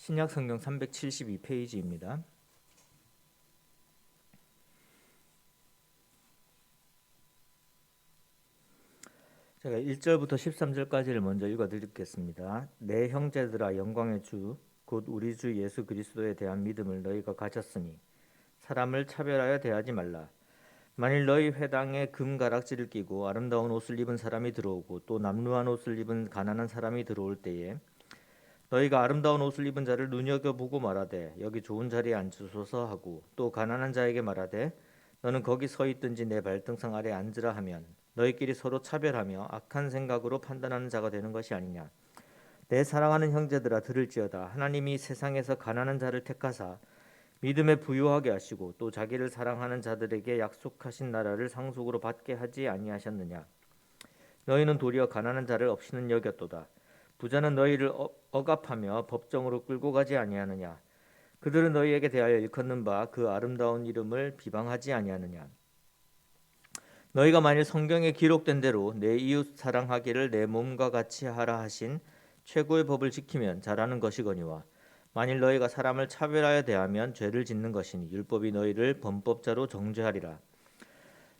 신약 성경 372페이지입니다. 제가 1절부터 13절까지를 먼저 읽어 드리겠습니다. 내 형제들아, 영광의 주 곧 우리 주 예수 그리스도에 대한 믿음을 너희가 가졌으니 사람을 차별하여 대하지 말라. 만일 너희 회당에 금 가락지를 끼고 아름다운 옷을 입은 사람이 들어오고 또 남루한 옷을 입은 가난한 사람이 들어올 때에 너희가 아름다운 옷을 입은 자를 눈여겨보고 말하되 여기 좋은 자리에 앉으소서 하고 또 가난한 자에게 말하되 너는 거기 서 있든지 내 발등상 아래 앉으라 하면 너희끼리 서로 차별하며 악한 생각으로 판단하는 자가 되는 것이 아니냐. 내 사랑하는 형제들아, 들을지어다. 하나님이 세상에서 가난한 자를 택하사 믿음에 부유하게 하시고 또 자기를 사랑하는 자들에게 약속하신 나라를 상속으로 받게 하지 아니하셨느냐. 너희는 도리어 가난한 자를 없이는 여겼도다. 부자는 너희를 억압하며 법정으로 끌고 가지 아니하느냐. 그들은 너희에게 대하여 일컫는 바 그 아름다운 이름을 비방하지 아니하느냐. 너희가 만일 성경에 기록된 대로 내 이웃 사랑하기를 내 몸과 같이 하라 하신 최고의 법을 지키면 잘하는 것이거니와 만일 너희가 사람을 차별하여 대하면 죄를 짓는 것이니 율법이 너희를 범법자로 정죄하리라.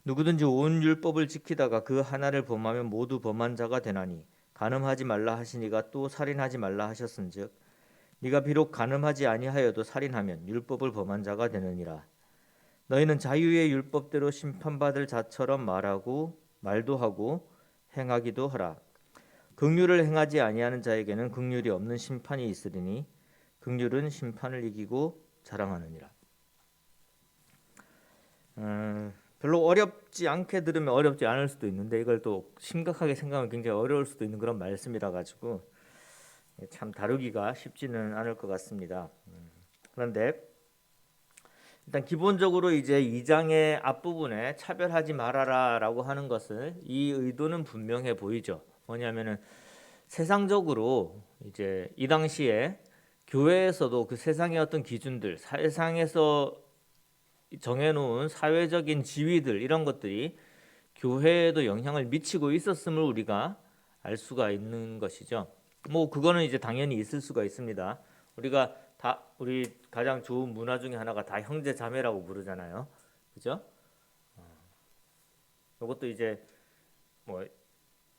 누구든지 온 율법을 지키다가 그 하나를 범하면 모두 범한 자가 되나니 간음하지 말라 하시니가 또 살인하지 말라 하셨은즉 네가 비록 간음하지 아니하여도 살인하면 율법을 범한 자가 되느니라. 너희는 자유의 율법대로 심판받을 자처럼 말도 하고 행하기도 하라. 긍휼을 행하지 아니하는 자에게는 긍휼이 없는 심판이 있으리니 긍휼은 심판을 이기고 자랑하느니라. 별로 어렵지 않게 들으면 어렵지 않을 수도 있는데 이걸 또 심각하게 생각하면 굉장히 어려울 수도 있는 그런 말씀이라 가지고 참 다루기가 쉽지는 않을 것 같습니다. 그런데 일단 기본적으로 이제 2장의 앞부분에 차별하지 말아라라고 하는 것을 이 의도는 분명해 보이죠. 뭐냐면은 세상적으로 이제 이 당시에 교회에서도 그 세상의 어떤 기준들, 세상에서 정해놓은 사회적인 지위들 이런 것들이 교회에도 영향을 미치고 있었음을 우리가 알 수가 있는 것이죠. 뭐 그거는 이제 당연히 있을 수가 있습니다. 우리 가장 좋은 문화 중에 하나가 다 형제 자매라고 부르잖아요. 그죠? 이것도 이제 뭐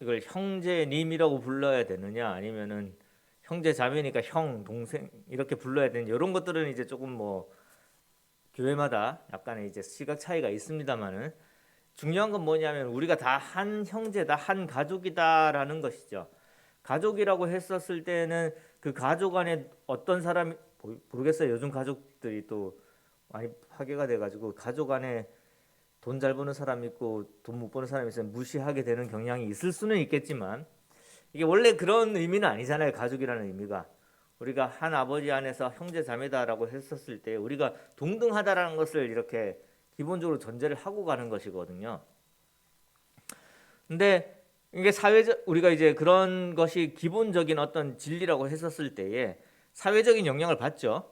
이걸 형제님이라고 불러야 되느냐 아니면은 형제 자매니까 형 동생 이렇게 불러야 되는 이런 것들은 이제 조금 뭐 교회마다 약간의 이제 시각 차이가 있습니다만은 중요한 건 뭐냐면 우리가 다 한 형제다 한 가족이다라는 것이죠. 가족이라고 했었을 때는 그 가족 안에 어떤 사람이 모르겠어요. 요즘 가족들이 또 많이 파괴가 돼가지고 가족 안에 돈 잘 버는 사람 있고 돈 못 버는 사람이 있으면 무시하게 되는 경향이 있을 수는 있겠지만 이게 원래 그런 의미는 아니잖아요. 가족이라는 의미가 우리가 한 아버지 안에서 형제 자매다라고 했었을 때 우리가 동등하다라는 것을 이렇게 기본적으로 전제를 하고 가는 것이거든요. 근데 이게 우리가 이제 그런 것이 기본적인 어떤 진리라고 했었을 때에 사회적인 영향을 받죠.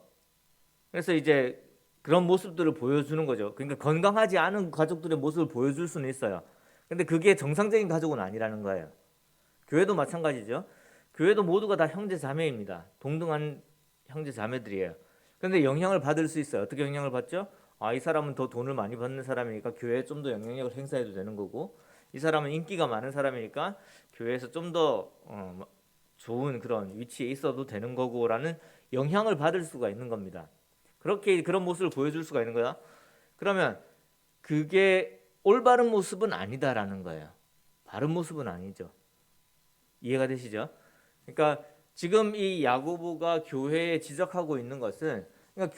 그래서 이제 그런 모습들을 보여주는 거죠. 그러니까 건강하지 않은 가족들의 모습을 보여줄 수는 있어요. 근데 그게 정상적인 가족은 아니라는 거예요. 교회도 마찬가지죠. 교회도 모두가 다 형제 자매입니다. 동등한 형제 자매들이에요. 그런데 영향을 받을 수 있어요. 어떻게 영향을 받죠? 이 사람은 더 돈을 많이 받는 사람이니까 교회에 좀 더 영향력을 행사해도 되는 거고, 이 사람은 인기가 많은 사람이니까 교회에서 좀 더 좋은 그런 위치에 있어도 되는 거고라는 영향을 받을 수가 있는 겁니다. 그렇게 그런 모습을 보여줄 수가 있는 거야. 그러면 그게 올바른 모습은 아니다라는 거예요. 바른 모습은 아니죠. 이해가 되시죠? 그러니까 지금 이 야고보가 교회에 지적하고 있는 것은 그러니까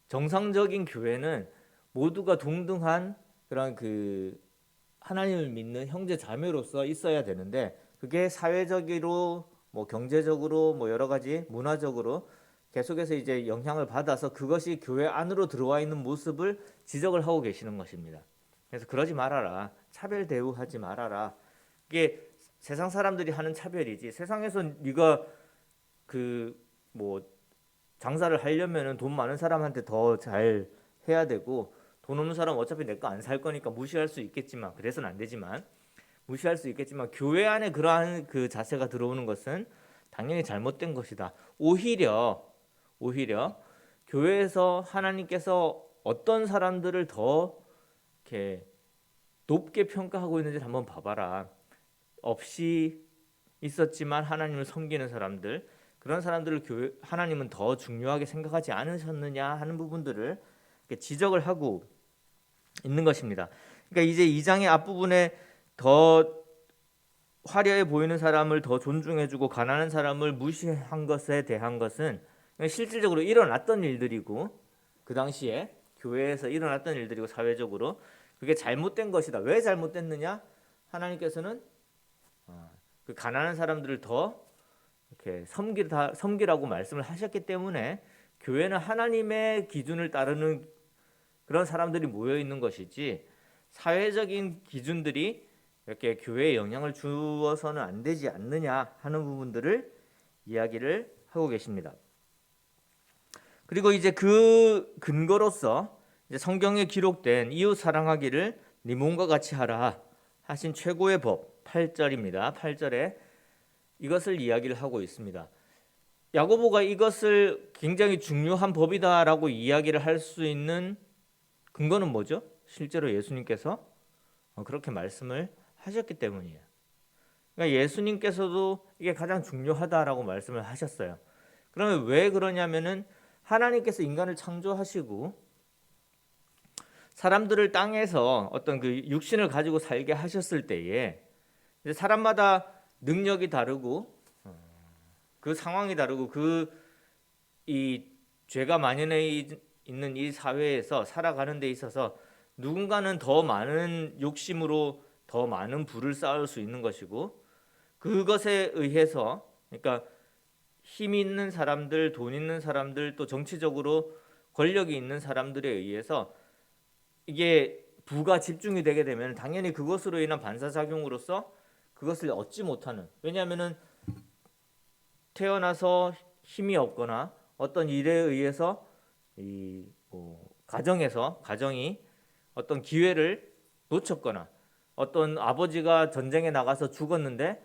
정상적인 교회는 모두가 동등한 그런 그 하나님을 믿는 형제 자매로서 있어야 되는데 그게 사회적으로 뭐 경제적으로 뭐 여러 가지 문화적으로 계속해서 이제 영향을 받아서 그것이 교회 안으로 들어와 있는 모습을 지적을 하고 계시는 것입니다. 그래서 그러지 말아라. 차별 대우하지 말아라. 이게 세상 사람들이 하는 차별이지. 세상에서 네가 그 뭐 장사를 하려면은 돈 많은 사람한테 더 잘 해야 되고 돈 없는 사람 어차피 내 거 안 살 거니까 무시할 수 있겠지만 그래서는 안 되지만 무시할 수 있겠지만 교회 안에 그러한 그 자세가 들어오는 것은 당연히 잘못된 것이다. 오히려 교회에서 하나님께서 어떤 사람들을 더 이렇게 높게 평가하고 있는지를 한번 봐봐라. 없이 있었지만 하나님을 섬기는 사람들, 그런 사람들을 하나님은 더 중요하게 생각하지 않으셨느냐 하는 부분들을 이렇게 지적을 하고 있는 것입니다. 그러니까 이제 2장의 앞부분에 더 화려해 보이는 사람을 더 존중해주고 가난한 사람을 무시한 것에 대한 것은 실질적으로 일어났던 일들이고, 그 당시에 교회에서 일어났던 일들이고, 사회적으로 그게 잘못된 것이다. 왜 잘못됐느냐? 하나님께서는 그 가난한 사람들을 더 이렇게 섬기라고 말씀을 하셨기 때문에 교회는 하나님의 기준을 따르는 그런 사람들이 모여 있는 것이지, 사회적인 기준들이 이렇게 교회에 영향을 주어서는 안 되지 않느냐 하는 부분들을 이야기를 하고 계십니다. 그리고 이제 그 근거로서 이제 성경에 기록된 이웃 사랑하기를 네 몸과 같이 하라 하신 최고의 법 8절입니다. 8절에 이것을 이야기를 하고 있습니다. 야고보가 이것을 굉장히 중요한 법이다라고 이야기를 할 수 있는 근거는 뭐죠? 실제로 예수님께서 그렇게 말씀을 하셨기 때문이에요. 그러니까 예수님께서도 이게 가장 중요하다라고 말씀을 하셨어요. 그러면 왜 그러냐면은 하나님께서 인간을 창조하시고 사람들을 땅에서 어떤 그 육신을 가지고 살게 하셨을 때에 이제 사람마다 능력이 다르고 그 상황이 다르고 이 죄가 만연해 있는 이 사회에서 살아가는 데 있어서 누군가는 더 많은 욕심으로 더 많은 부를 쌓을 수 있는 것이고, 그것에 의해서 그러니까 힘 있는 사람들, 돈 있는 사람들, 또 정치적으로 권력이 있는 사람들에 의해서 이게 부가 집중이 되게 되면 당연히 그것으로 인한 반사작용으로서 그것을 얻지 못하는, 왜냐하면은 태어나서 힘이 없거나 어떤 일에 의해서 가정이 어떤 기회를 놓쳤거나 어떤 아버지가 전쟁에 나가서 죽었는데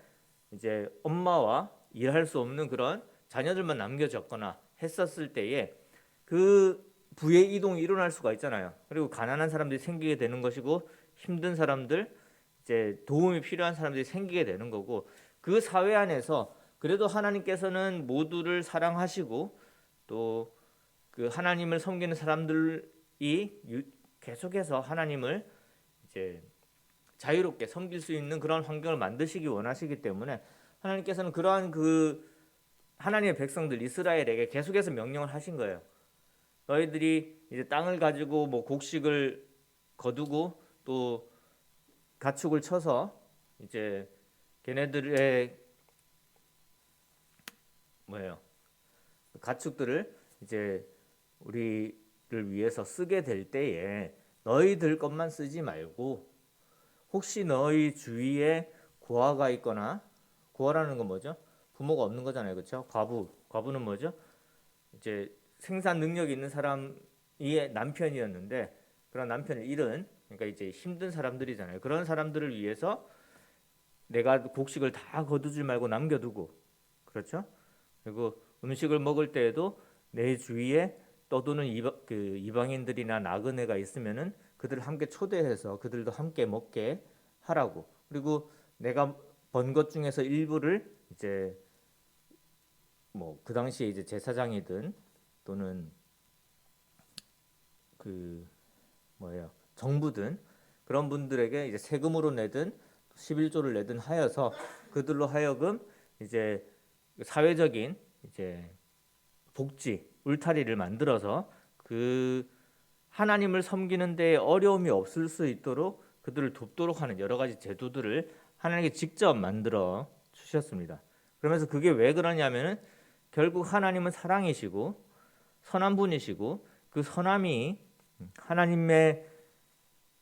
이제 엄마와 일할 수 없는 그런 자녀들만 남겨졌거나 했었을 때에 그 부의 이동이 일어날 수가 있잖아요. 그리고 가난한 사람들이 생기게 되는 것이고, 힘든 사람들, 이제 도움이 필요한 사람들이 생기게 되는 거고, 그 사회 안에서 그래도 하나님께서는 모두를 사랑하시고 또 그 하나님을 섬기는 사람들이 계속해서 하나님을 이제 자유롭게 섬길 수 있는 그런 환경을 만드시기 원하시기 때문에 하나님께서는 그러한 그 하나님의 백성들 이스라엘에게 계속해서 명령을 하신 거예요. 너희들이 이제 땅을 가지고 뭐 곡식을 거두고 또 가축을 쳐서 이제 걔네들의 가축들을 이제 우리를 위해서 쓰게 될 때에 너희들 것만 쓰지 말고 혹시 너희 주위에 고아가 있거나, 고아라는 건 뭐죠? 부모가 없는 거잖아요, 그렇죠? 과부는 뭐죠? 이제 생산 능력이 있는 사람이 남편이었는데 그런 남편을 잃은, 그러니까 이제 힘든 사람들이잖아요. 그런 사람들을 위해서 내가 곡식을 다 거두지 말고 남겨두고, 그렇죠? 그리고 음식을 먹을 때에도 내 주위에 떠도는 이방인들이나 나그네가 있으면은 그들을 함께 초대해서 그들도 함께 먹게 하라고. 그리고 내가 번 것 중에서 일부를 이제 뭐 그 당시에 이제 제사장이든 또는 정부든 그런 분들에게 이제 세금으로 내든 11조를 내든 하여서 그들로 하여금 이제 사회적인 이제 복지, 울타리를 만들어서 그 하나님을 섬기는 데 어려움이 없을 수 있도록 그들을 돕도록 하는 여러 가지 제도들을 하나님께 직접 만들어 주셨습니다. 그러면서 그게 왜 그러냐면은 결국 하나님은 사랑이시고 선한 분이시고 그 선함이 하나님의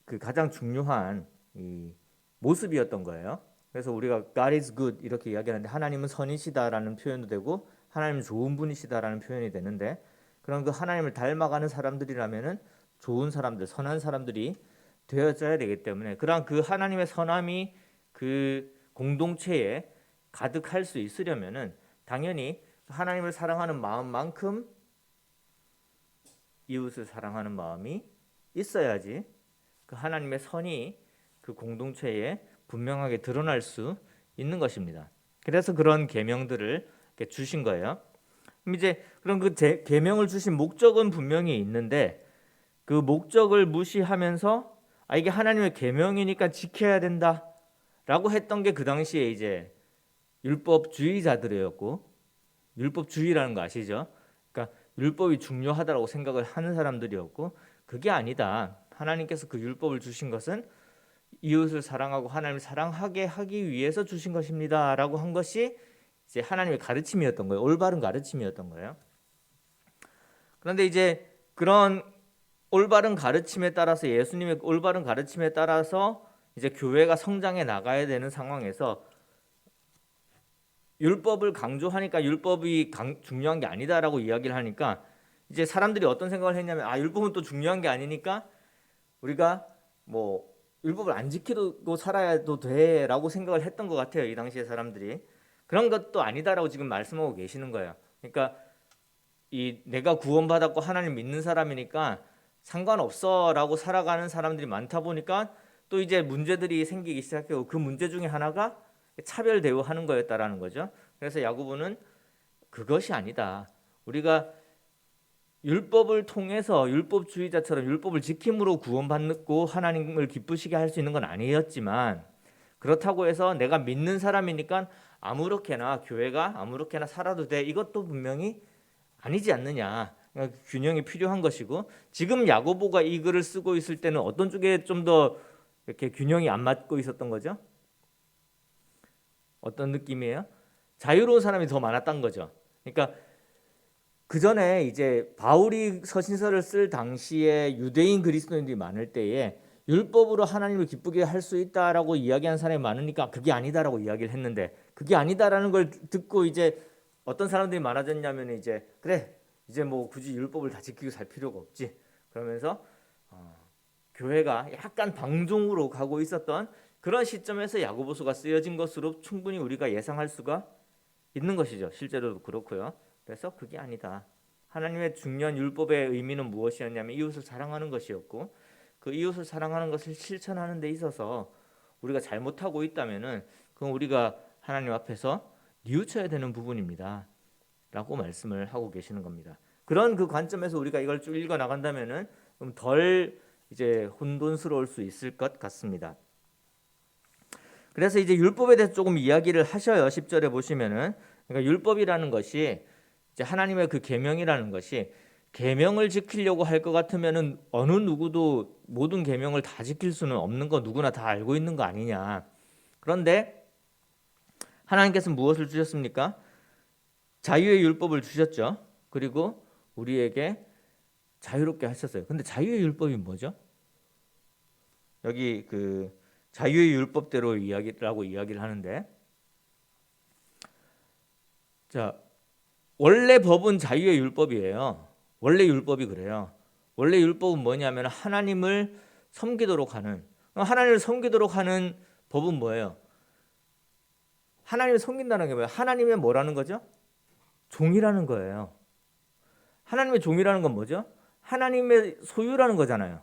그 가장 중요한 이 모습이었던 거예요. 그래서 우리가 God is good 이렇게 이야기하는데 하나님은 선이시다라는 표현도 되고 하나님은 좋은 분이시다라는 표현이 되는데, 그런 그 하나님을 닮아가는 사람들이라면은 좋은 사람들, 선한 사람들이 되어져야 되기 때문에 그러한 그 하나님의 선함이 그 공동체에 가득할 수 있으려면은 당연히 하나님을 사랑하는 마음만큼 이웃을 사랑하는 마음이 있어야지 그 하나님의 선이 그 공동체에 분명하게 드러날 수 있는 것입니다. 그래서 그런 계명들을 이렇게 주신 거예요. 그럼 이제 그런 그 계명을 주신 목적은 분명히 있는데 그 목적을 무시하면서 이게 하나님의 계명이니까 지켜야 된다라고 했던 게 그 당시에 이제 율법주의자들이었고, 율법주의라는 거 아시죠? 그러니까 율법이 중요하다고 생각을 하는 사람들이었고, 그게 아니다. 하나님께서 그 율법을 주신 것은 이웃을 사랑하고 하나님을 사랑하게 하기 위해서 주신 것입니다라고 한 것이 이제 하나님의 가르침이었던 거예요. 올바른 가르침이었던 거예요. 그런데 이제 그런 올바른 가르침에 따라서, 예수님의 올바른 가르침에 따라서 이제 교회가 성장해 나가야 되는 상황에서 율법을 강조하니까 율법이 중요한 게 아니다라고 이야기를 하니까 이제 사람들이 어떤 생각을 했냐면, 율법은 또 중요한 게 아니니까 우리가 뭐 율법을 안 지키고 살아야도 돼라고 생각을 했던 것 같아요. 이 당시에 사람들이. 그런 것도 아니다라고 지금 말씀하고 계시는 거예요. 그러니까 이 내가 구원받았고 하나님 믿는 사람이니까 상관없어라고 살아가는 사람들이 많다 보니까 또 이제 문제들이 생기기 시작하고, 그 문제 중에 하나가 차별 대우하는 거였다라는 거죠. 그래서 야고보는 그것이 아니다. 우리가 율법을 통해서 율법주의자처럼 율법을 지킴으로 구원받고 하나님을 기쁘시게 할 수 있는 건 아니었지만, 그렇다고 해서 내가 믿는 사람이니까 아무렇게나 교회가 아무렇게나 살아도 돼, 이것도 분명히 아니지 않느냐. 그러니까 균형이 필요한 것이고, 지금 야고보가 이 글을 쓰고 있을 때는 어떤 쪽에 좀 더 이렇게 균형이 안 맞고 있었던 거죠? 어떤 느낌이에요? 자유로운 사람이 더 많았던 거죠. 그러니까 그 전에 이제 바울이 서신서를 쓸 당시에 유대인 그리스도인들이 많을 때에 율법으로 하나님을 기쁘게 할 수 있다라고 이야기하는 사람이 많으니까 그게 아니다라고 이야기를 했는데, 그게 아니다라는 걸 듣고 이제 어떤 사람들이 많아졌냐면, 이제 그래, 이제 뭐 굳이 율법을 다 지키고 살 필요가 없지, 그러면서 교회가 약간 방종으로 가고 있었던 그런 시점에서 야고보서가 쓰여진 것으로 충분히 우리가 예상할 수가 있는 것이죠. 실제로도 그렇고요. 그래서 그게 아니다. 하나님의 중요한 율법의 의미는 무엇이었냐면 이웃을 사랑하는 것이었고, 그 이웃을 사랑하는 것을 실천하는 데 있어서 우리가 잘못하고 있다면은 그건 우리가 하나님 앞에서 뉘우쳐야 되는 부분입니다 라고 말씀을 하고 계시는 겁니다. 그런 그 관점에서 우리가 이걸 쭉 읽어 나간다면은 좀 덜 이제 혼돈스러울 수 있을 것 같습니다. 그래서 이제 율법에 대해서 조금 이야기를 하셔요. 10절에 보시면은, 그러니까 율법이라는 것이 이제 하나님의 그 계명이라는 것이, 계명을 지키려고 할 것 같으면은 어느 누구도 모든 계명을 다 지킬 수는 없는 거 누구나 다 알고 있는 거 아니냐. 그런데 하나님께서 무엇을 주셨습니까? 자유의 율법을 주셨죠. 그리고 우리에게 자유롭게 하셨어요. 근데 자유의 율법이 뭐죠? 여기 그 자유의 율법대로 이야기를 하는데, 자, 원래 법은 자유의 율법이에요. 원래 율법이 그래요. 원래 율법은 뭐냐면 하나님을 섬기도록 하는, 하나님을 섬기도록 하는 법은 뭐예요? 하나님을 섬긴다는 게 뭐예요? 하나님의 뭐라는 거죠? 종이라는 거예요. 하나님의 종이라는 건 뭐죠? 하나님의 소유라는 거잖아요.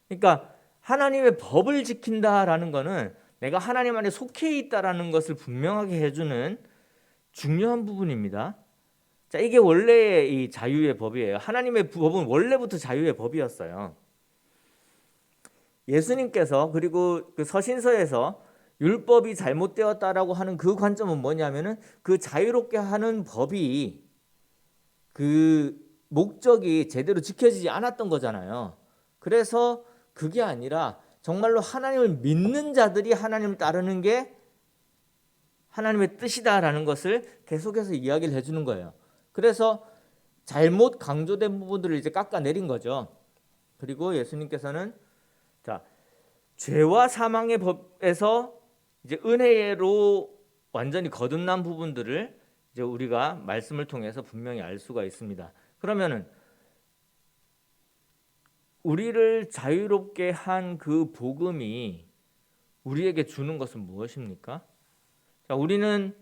그러니까 하나님의 법을 지킨다라는 거는 내가 하나님 안에 속해 있다라는 것을 분명하게 해주는 중요한 부분입니다. 자, 이게 원래의 이 자유의 법이에요. 하나님의 법은 원래부터 자유의 법이었어요. 예수님께서 그리고 그 서신서에서 율법이 잘못되었다라고 하는 그 관점은 뭐냐면은 그 자유롭게 하는 법이 그 목적이 제대로 지켜지지 않았던 거잖아요. 그래서 그게 아니라 정말로 하나님을 믿는 자들이 하나님을 따르는 게 하나님의 뜻이다라는 것을 계속해서 이야기를 해주는 거예요. 그래서 잘못 강조된 부분들을 이제 깎아내린 거죠. 그리고 예수님께서는 자, 죄와 사망의 법에서 이제 은혜로 완전히 거듭난 부분들을 이제 우리가 말씀을 통해서 분명히 알 수가 있습니다. 그러면은 우리를 자유롭게 한 그 복음이 우리에게 주는 것은 무엇입니까? 자, 우리는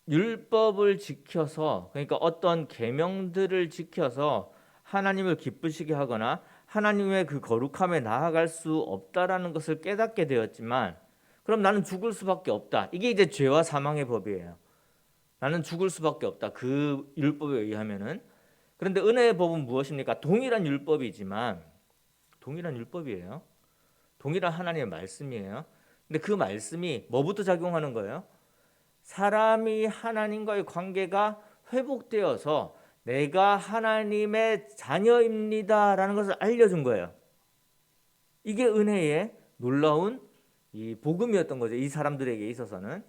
율법을 지켜서, 그러니까 어떤 계명들을 지켜서 하나님을 기쁘시게 하거나 하나님의 그 거룩함에 나아갈 수 없다라는 것을 깨닫게 되었지만, 그럼 나는 죽을 수밖에 없다. 이게 이제 죄와 사망의 법이에요. 나는 죽을 수밖에 없다. 그 율법에 의하면은. 그런데 은혜의 법은 무엇입니까? 동일한 율법이지만, 동일한 율법이에요. 동일한 하나님의 말씀이에요. 근데 그 말씀이 뭐부터 작용하는 거예요? 사람이 하나님과의 관계가 회복되어서 내가 하나님의 자녀입니다라는 것을 알려준 거예요. 이게 은혜의 놀라운 이 복음이었던 거죠. 이 사람들에게 있어서는.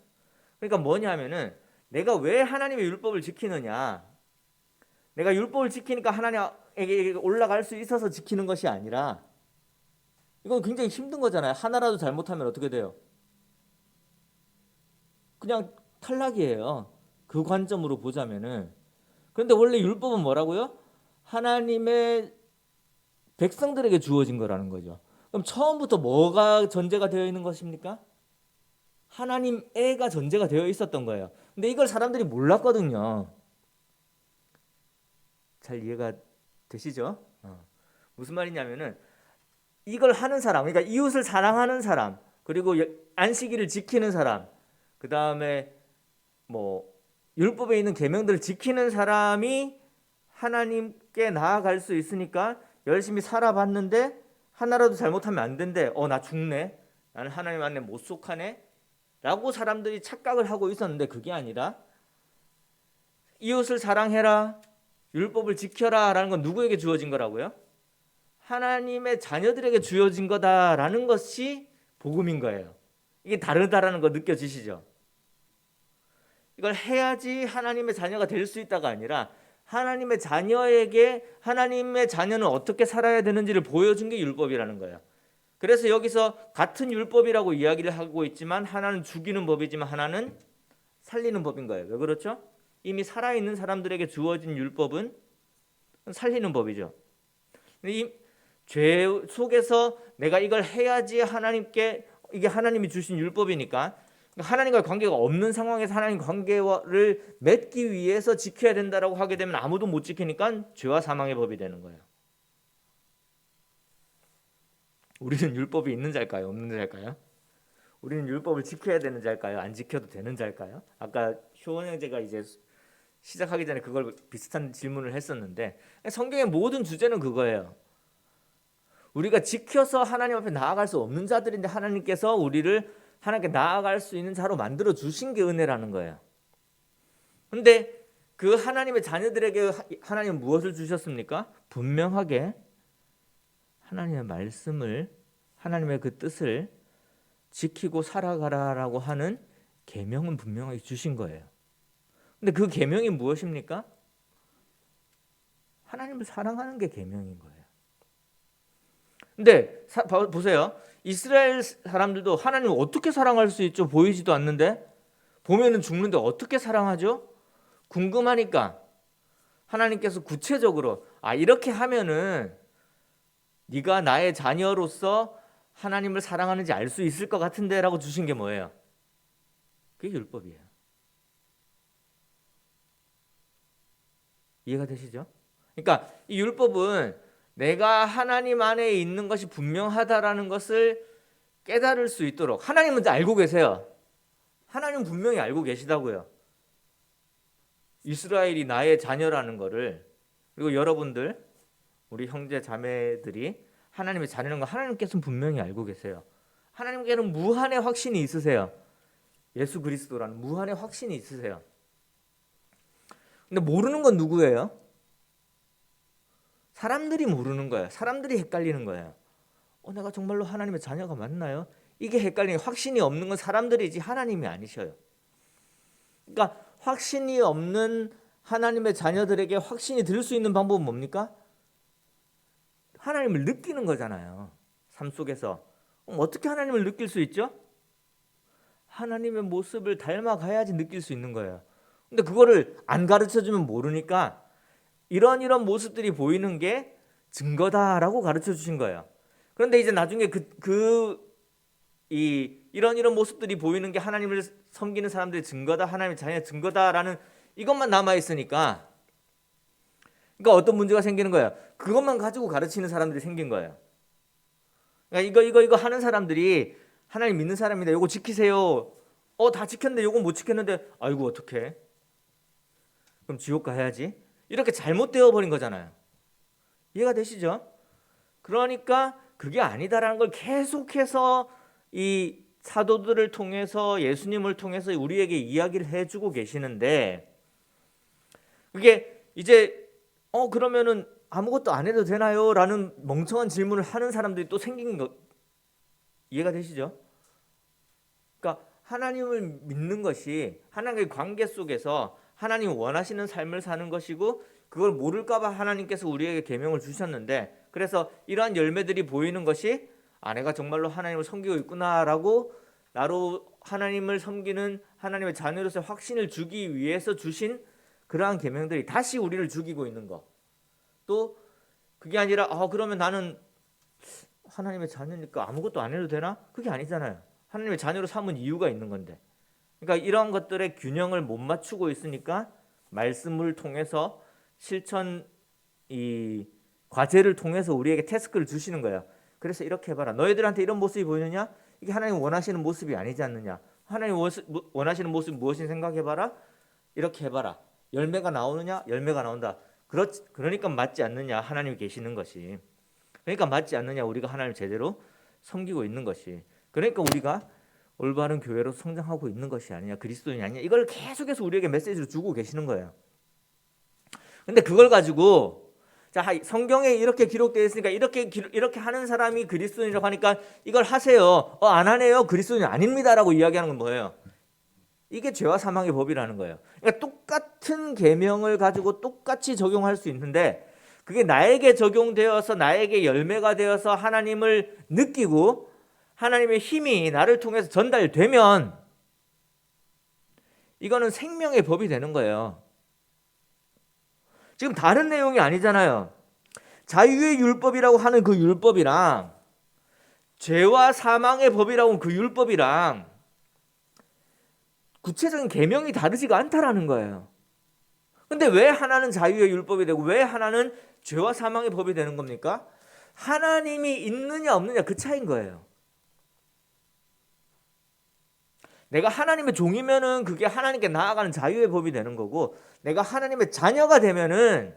그러니까 뭐냐면은, 내가 왜 하나님의 율법을 지키느냐, 내가 율법을 지키니까 하나님에게 올라갈 수 있어서 지키는 것이 아니라, 이건 굉장히 힘든 거잖아요. 하나라도 잘못하면 어떻게 돼요? 그냥 탈락이에요. 그 관점으로 보자면은. 그런데 원래 율법은 뭐라고요? 하나님의 백성들에게 주어진 거라는 거죠. 그럼 처음부터 뭐가 전제가 되어 있는 것입니까? 하나님애가 전제가 되어 있었던 거예요. 근데 이걸 사람들이 몰랐거든요. 잘 이해가 되시죠? 무슨 말이냐면은, 이걸 하는 사람, 그러니까 이웃을 사랑하는 사람, 그리고 안식일을 지키는 사람, 그 다음에 뭐 율법에 있는 계명들을 지키는 사람이 하나님께 나아갈 수 있으니까 열심히 살아봤는데 하나라도 잘못하면 안 된대. 나 죽네. 나는 하나님 안에 못 속하네. 라고 사람들이 착각을 하고 있었는데, 그게 아니라 이웃을 사랑해라, 율법을 지켜라 라는 건 누구에게 주어진 거라고요? 하나님의 자녀들에게 주어진 거다라는 것이 복음인 거예요. 이게 다르다라는 거 느껴지시죠? 이걸 해야지 하나님의 자녀가 될 수 있다가 아니라, 하나님의 자녀에게 하나님의 자녀는 어떻게 살아야 되는지를 보여준 게 율법이라는 거예요. 그래서 여기서 같은 율법이라고 이야기를 하고 있지만, 하나는 죽이는 법이지만 하나는 살리는 법인 거예요. 왜 그렇죠? 이미 살아있는 사람들에게 주어진 율법은 살리는 법이죠. 이 죄 속에서 내가 이걸 해야지 하나님께, 이게 하나님이 주신 율법이니까, 하나님과 관계가 없는 상황에서 하나님 관계를 맺기 위해서 지켜야 된다라고 하게 되면 아무도 못 지키니까 죄와 사망의 법이 되는 거예요. 우리는 율법이 있는 자일까요? 없는 자일까요? 우리는 율법을 지켜야 되는 자일까요? 안 지켜도 되는 자일까요? 아까 효원 형제가 이제 시작하기 전에 그걸 비슷한 질문을 했었는데, 성경의 모든 주제는 그거예요. 우리가 지켜서 하나님 앞에 나아갈 수 없는 자들인데 하나님께서 우리를 하나님께 나아갈 수 있는 자로 만들어 주신 게 은혜라는 거예요. 그런데 그 하나님의 자녀들에게 하나님은 무엇을 주셨습니까? 분명하게 하나님의 말씀을, 하나님의 그 뜻을 지키고 살아가라라고 하는 계명은 분명하게 주신 거예요. 근데 그 계명이 무엇입니까? 하나님을 사랑하는 게 계명인 거예요. 근데 보세요. 이스라엘 사람들도 하나님을 어떻게 사랑할 수 있죠? 보이지도 않는데. 보면은 죽는데 어떻게 사랑하죠? 궁금하니까 하나님께서 구체적으로, 이렇게 하면은 네가 나의 자녀로서 하나님을 사랑하는지 알 수 있을 것 같은데 라고 주신 게 뭐예요? 그게 율법이에요. 이해가 되시죠? 그러니까 이 율법은 내가 하나님 안에 있는 것이 분명하다라는 것을 깨달을 수 있도록, 하나님은 알고 계세요. 하나님은 분명히 알고 계시다고요. 이스라엘이 나의 자녀라는 거를. 그리고 여러분들, 우리 형제 자매들이 하나님의 자녀라는 거 하나님께서는 분명히 알고 계세요. 하나님께는 무한의 확신이 있으세요. 예수 그리스도라는 무한의 확신이 있으세요. 근데 모르는 건 누구예요? 사람들이 모르는 거예요. 사람들이 헷갈리는 거예요. 내가 정말로 하나님의 자녀가 맞나요? 이게 헷갈리는, 확신이 없는 건 사람들이지 하나님이 아니셔요. 그러니까 확신이 없는 하나님의 자녀들에게 확신이 들 수 있는 방법은 뭡니까? 하나님을 느끼는 거잖아요. 삶 속에서. 어떻게 하나님을 느낄 수 있죠? 하나님의 모습을 닮아가야지 느낄 수 있는 거예요. 근데 그거를 안 가르쳐주면 모르니까 이런 모습들이 보이는 게 증거다라고 가르쳐 주신 거예요. 그런데 이제 나중에 그 이런 모습들이 보이는 게 하나님을 섬기는 사람들의 증거다, 하나님의 자녀의 증거다라는 이것만 남아 있으니까, 그러니까 어떤 문제가 생기는 거야. 그것만 가지고 가르치는 사람들이 생긴 거예요. 그러니까 이거 하는 사람들이 하나님 믿는 사람인데 요거 지키세요. 다 지켰는데 요거 못 지켰는데 아이고 어떡해. 그럼 지옥 가야지. 이렇게 잘못되어 버린 거잖아요. 이해가 되시죠? 그러니까 그게 아니다라는 걸 계속해서 이 사도들을 통해서 예수님을 통해서 우리에게 이야기를 해주고 계시는데, 그게 이제 그러면은 아무것도 안 해도 되나요? 라는 멍청한 질문을 하는 사람들이 또 생긴 거 이해가 되시죠? 그러니까 하나님을 믿는 것이 하나님의 관계 속에서 하나님 원하시는 삶을 사는 것이고, 그걸 모를까 봐 하나님께서 우리에게 계명을 주셨는데, 그래서 이러한 열매들이 보이는 것이 내가 정말로 하나님을 섬기고 있구나라고 나로 하나님을 섬기는 하나님의 자녀로서의 확신을 주기 위해서 주신 그러한 계명들이 다시 우리를 죽이고 있는 거. 또 그게 아니라 그러면 나는 하나님의 자녀니까 아무것도 안 해도 되나? 그게 아니잖아요. 하나님의 자녀로 삼은 이유가 있는 건데. 그러니까 이런 것들의 균형을 못 맞추고 있으니까 말씀을 통해서 실천 과제를 통해서 우리에게 태스크를 주시는 거예요. 그래서 이렇게 해봐라. 너희들한테 이런 모습이 보이느냐? 이게 하나님 원하시는 모습이 아니지 않느냐? 하나님 원하시는 모습이 무엇인지 생각해봐라. 이렇게 해봐라. 열매가 나오느냐? 열매가 나온다. 그러니까 맞지 않느냐? 하나님이 계시는 것이. 그러니까 맞지 않느냐? 우리가 하나님을 제대로 섬기고 있는 것이. 그러니까 우리가 올바른 교회로 성장하고 있는 것이 아니냐, 그리스도인이 아니냐, 이걸 계속해서 우리에게 메시지로 주고 계시는 거예요. 근데 그걸 가지고 성경에 이렇게 기록되어 있으니까 이렇게 하는 사람이 그리스도인이라고 하니까 이걸 하세요. 안 하네요. 그리스도인이 아닙니다라고 이야기하는 건 뭐예요? 이게 죄와 사망의 법이라는 거예요. 그러니까 똑같은 계명을 가지고 똑같이 적용할 수 있는데, 그게 나에게 적용되어서 나에게 열매가 되어서 하나님을 느끼고 하나님의 힘이 나를 통해서 전달되면 이거는 생명의 법이 되는 거예요. 지금 다른 내용이 아니잖아요. 자유의 율법이라고 하는 그 율법이랑 죄와 사망의 법이라고 하는 그 율법이랑 구체적인 계명이 다르지가 않다라는 거예요. 근데 왜 하나는 자유의 율법이 되고 왜 하나는 죄와 사망의 법이 되는 겁니까? 하나님이 있느냐 없느냐 그 차이인 거예요. 내가 하나님의 종이면은 그게 하나님께 나아가는 자유의 법이 되는 거고, 내가 하나님의 자녀가 되면은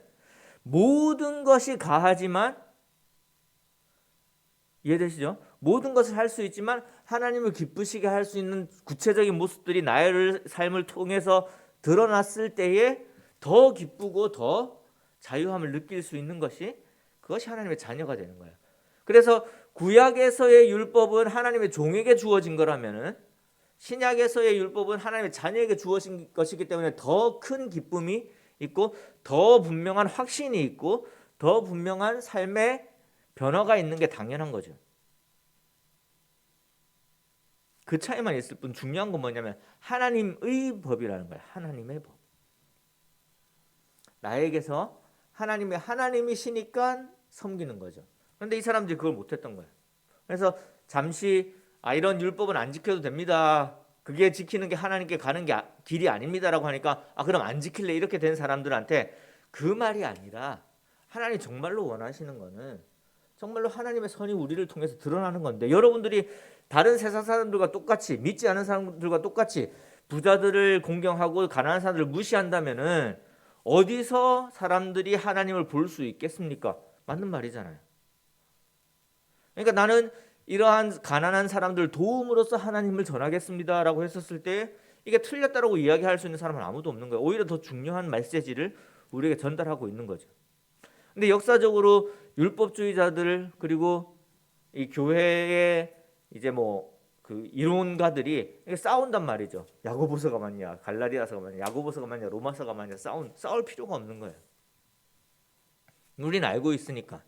모든 것이 가하지만, 이해되시죠? 모든 것을 할 수 있지만 하나님을 기쁘시게 할 수 있는 구체적인 모습들이 나의 삶을 통해서 드러났을 때에 더 기쁘고 더 자유함을 느낄 수 있는 것이, 그것이 하나님의 자녀가 되는 거예요. 그래서 구약에서의 율법은 하나님의 종에게 주어진 거라면은 신약에서의 율법은 하나님의 자녀에게 주어진 것이기 때문에 더 큰 기쁨이 있고 더 분명한 확신이 있고 더 분명한 삶의 변화가 있는 게 당연한 거죠. 그 차이만 있을 뿐 중요한 건 뭐냐면 하나님의 법이라는 거예요. 하나님의 법. 나에게서 하나님이시니까 섬기는 거죠. 그런데 이 사람들이 그걸 못했던 거예요. 그래서 잠시 이런 율법은 안 지켜도 됩니다. 그게 지키는 게 하나님께 가는 게 길이 아닙니다라고 하니까 그럼 안 지킬래 이렇게 된 사람들한테 그 말이 아니라 하나님 정말로 원하시는 거는 정말로 하나님의 선이 우리를 통해서 드러나는 건데, 여러분들이 다른 세상 사람들과 똑같이 믿지 않은 사람들과 똑같이 부자들을 공경하고 가난한 사람들을 무시한다면은 어디서 사람들이 하나님을 볼 수 있겠습니까? 맞는 말이잖아요. 그러니까 나는 이러한 가난한 사람들 도움으로써 하나님을 전하겠습니다라고 했었을 때 이게 틀렸다라고 이야기할 수 있는 사람은 아무도 없는 거예요. 오히려 더 중요한 메시지를 우리에게 전달하고 있는 거죠. 근데 역사적으로 율법주의자들 그리고 이 교회의 이제 그 이론가들이 싸운단 말이죠. 야고보서가 맞냐, 갈라디아서가 맞냐, 야고보서가 맞냐, 로마서가 맞냐, 싸울 필요가 없는 거예요. 우리는 알고 있으니까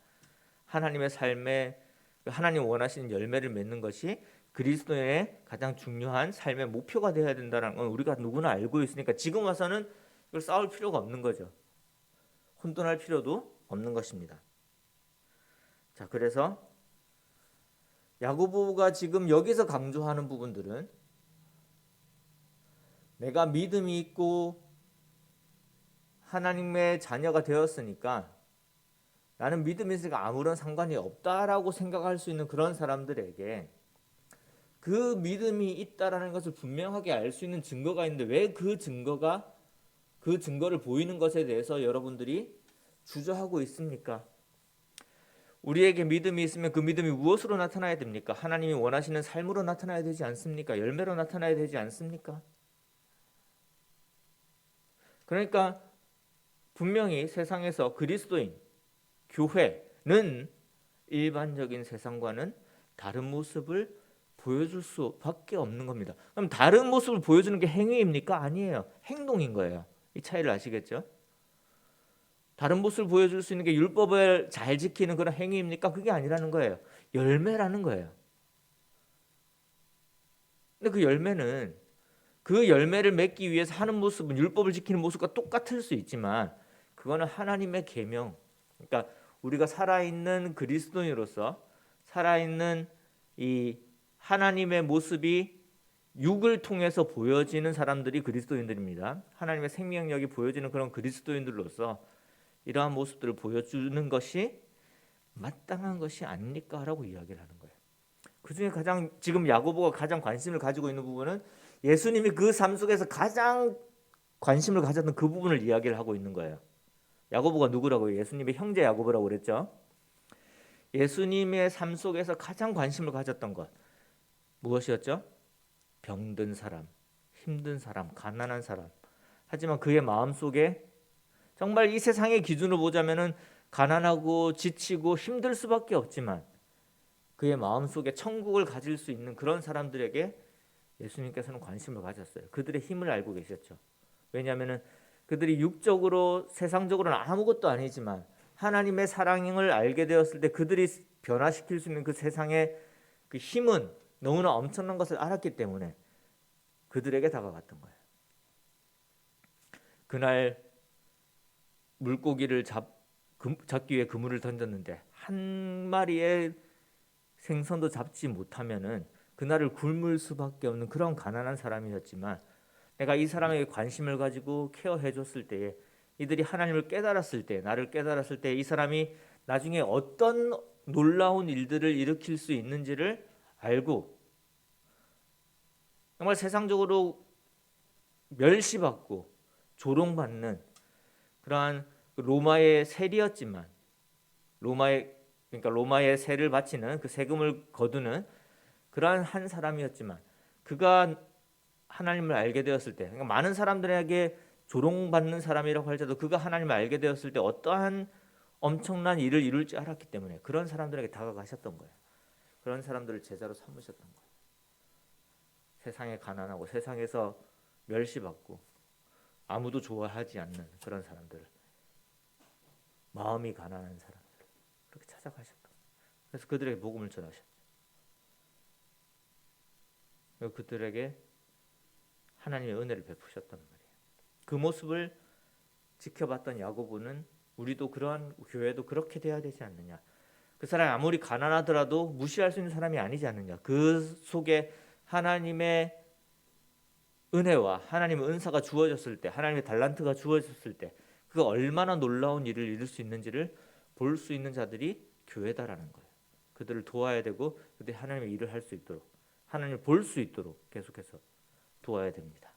하나님의 삶에 하나님 원하시는 열매를 맺는 것이 그리스도의 가장 중요한 삶의 목표가 되어야 된다는 건 우리가 누구나 알고 있으니까 지금 와서는 이걸 싸울 필요가 없는 거죠. 혼돈할 필요도 없는 것입니다. 자, 그래서 야고보가 지금 여기서 강조하는 부분들은 내가 믿음이 있고 하나님의 자녀가 되었으니까 나는 믿음이 있으니까 아무런 상관이 없다라고 생각할 수 있는 그런 사람들에게 그 믿음이 있다라는 것을 분명하게 알 수 있는 증거가 있는데 왜 그 증거를 보이는 것에 대해서 여러분들이 주저하고 있습니까? 우리에게 믿음이 있으면 그 믿음이 무엇으로 나타나야 됩니까? 하나님이 원하시는 삶으로 나타나야 되지 않습니까? 열매로 나타나야 되지 않습니까? 그러니까 분명히 세상에서 그리스도인, 교회는 일반적인 세상과는 다른 모습을 보여줄 수밖에 없는 겁니다. 그럼 다른 모습을 보여주는 게 행위입니까? 아니에요. 행동인 거예요. 이 차이를 아시겠죠? 다른 모습을 보여줄 수 있는 게 율법을 잘 지키는 그런 행위입니까? 그게 아니라는 거예요. 열매라는 거예요. 근데 그 열매는 그 열매를 맺기 위해서 하는 모습은 율법을 지키는 모습과 똑같을 수 있지만 그거는 하나님의 계명. 그러니까 우리가 살아있는 그리스도인으로서 살아있는 이 하나님의 모습이 육을 통해서 보여지는 사람들이 그리스도인들입니다. 하나님의 생명력이 보여지는 그런 그리스도인들로서 이러한 모습들을 보여주는 것이 마땅한 것이 아닙니까? 라고 이야기를 하는 거예요. 그중에 가장 지금 야고보가 가장 관심을 가지고 있는 부분은 예수님이 그 삶 속에서 가장 관심을 가졌던 그 부분을 이야기를 하고 있는 거예요. 야고보가 누구라고요? 예수님의 형제 야고보라고 그랬죠. 예수님의 삶 속에서 가장 관심을 가졌던 것 무엇이었죠? 병든 사람, 힘든 사람, 가난한 사람. 하지만 그의 마음속에 정말 이 세상의 기준으로 보자면은 가난하고 지치고 힘들 수밖에 없지만 그의 마음속에 천국을 가질 수 있는 그런 사람들에게 예수님께서는 관심을 가졌어요. 그들의 힘을 알고 계셨죠. 왜냐하면은 그들이 육적으로 세상적으로는 아무것도 아니지만 하나님의 사랑을 알게 되었을 때 그들이 변화시킬 수 있는 그 세상의 그 힘은 너무나 엄청난 것을 알았기 때문에 그들에게 다가갔던 거예요. 그날 물고기를 잡기 위해 그물을 던졌는데 한 마리의 생선도 잡지 못하면은 그날을 굶을 수밖에 없는 그런 가난한 사람이었지만 내가 이 사람에게 관심을 가지고 케어해 줬을 때에 이들이 하나님을 깨달았을 때 나를 깨달았을 때 이 사람이 나중에 어떤 놀라운 일들을 일으킬 수 있는지를 알고 정말 세상적으로 멸시받고 조롱받는 그러한 로마의 세리였지만 로마의 세를 바치는 그 세금을 거두는 그러한 한 사람이었지만 그가 하나님을 알게 되었을 때 그러니까 많은 사람들에게 조롱받는 사람이라고 할지라도 그가 하나님을 알게 되었을 때 어떠한 엄청난 일을 이룰 줄 알았기 때문에 그런 사람들에게 다가가셨던 거예요. 그런 사람들을 제자로 삼으셨던 거예요. 세상에 가난하고 세상에서 멸시받고 아무도 좋아하지 않는 그런 사람들을 마음이 가난한 사람들 그렇게 찾아가셨던 거예요. 그래서 그들에게 복음을 전하셨죠. 그들에게 하나님의 은혜를 베푸셨단 말이에요. 그 모습을 지켜봤던 야고보는 우리도 그러한 교회도 그렇게 돼야 되지 않느냐. 그 사람이 아무리 가난하더라도 무시할 수 있는 사람이 아니지 않느냐. 그 속에 하나님의 은혜와 하나님의 은사가 주어졌을 때 하나님의 달란트가 주어졌을 때 그가 얼마나 놀라운 일을 이룰 수 있는지를 볼 수 있는 자들이 교회다라는 거예요. 그들을 도와야 되고 그들이 하나님의 일을 할 수 있도록 하나님을 볼 수 있도록 계속해서 도와야 됩니다.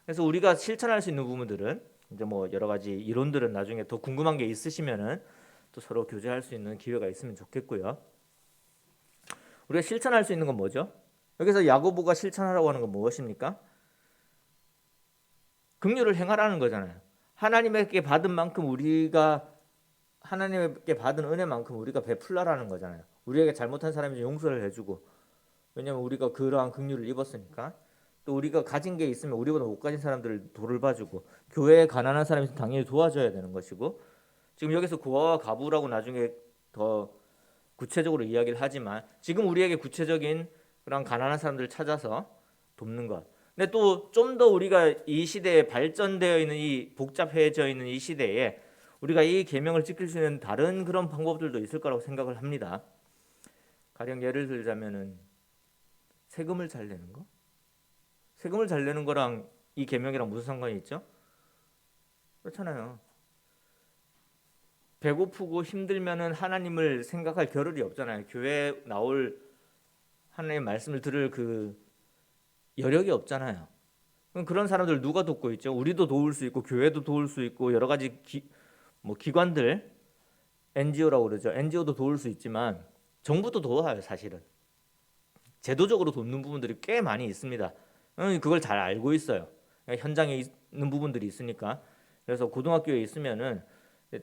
그래서 우리가 실천할 수 있는 부분들은 이제 뭐 여러 가지 이론들은 나중에 더 궁금한 게 있으시면은 또 서로 교제할 수 있는 기회가 있으면 좋겠고요. 우리가 실천할 수 있는 건 뭐죠? 여기서 야고보가 실천하라고 하는 건 무엇입니까? 긍휼을 행하라는 거잖아요. 하나님에게 받은 만큼 우리가 하나님에게 받은 은혜만큼 우리가 베풀라라는 거잖아요. 우리에게 잘못한 사람이 용서를 해주고 왜냐하면 우리가 그러한 긍휼을 입었으니까 또 우리가 가진 게 있으면 우리보다 못 가진 사람들을 돌봐주고 교회에 가난한 사람이 있으면 당연히 도와줘야 되는 것이고 지금 여기서 고아와 가부라고 나중에 더 구체적으로 이야기를 하지만 지금 우리에게 구체적인 그런 가난한 사람들을 찾아서 돕는 것. 근데 또 좀 더 우리가 이 시대에 발전되어 있는 이 복잡해져 있는 이 시대에 우리가 이 계명을 지킬 수 있는 다른 그런 방법들도 있을 거라고 생각을 합니다. 가령 예를 들자면은 세금을 잘 내는 거? 세금을 잘 내는 거랑 이 계명이랑 무슨 상관이 있죠? 그렇잖아요. 배고프고 힘들면은 하나님을 생각할 겨를이 없잖아요. 교회에 나올 하나님의 말씀을 들을 그 여력이 없잖아요. 그럼 그런 사람들 누가 돕고 있죠? 우리도 도울 수 있고 교회도 도울 수 있고 여러 가지 기관들 NGO라고 그러죠. NGO도 도울 수 있지만 정부도 도와요, 사실은. 제도적으로 돕는 부분들이 꽤 많이 있습니다. 그걸 잘 알고 있어요. 현장에 있는 부분들이 있으니까. 그래서 고등학교에 있으면은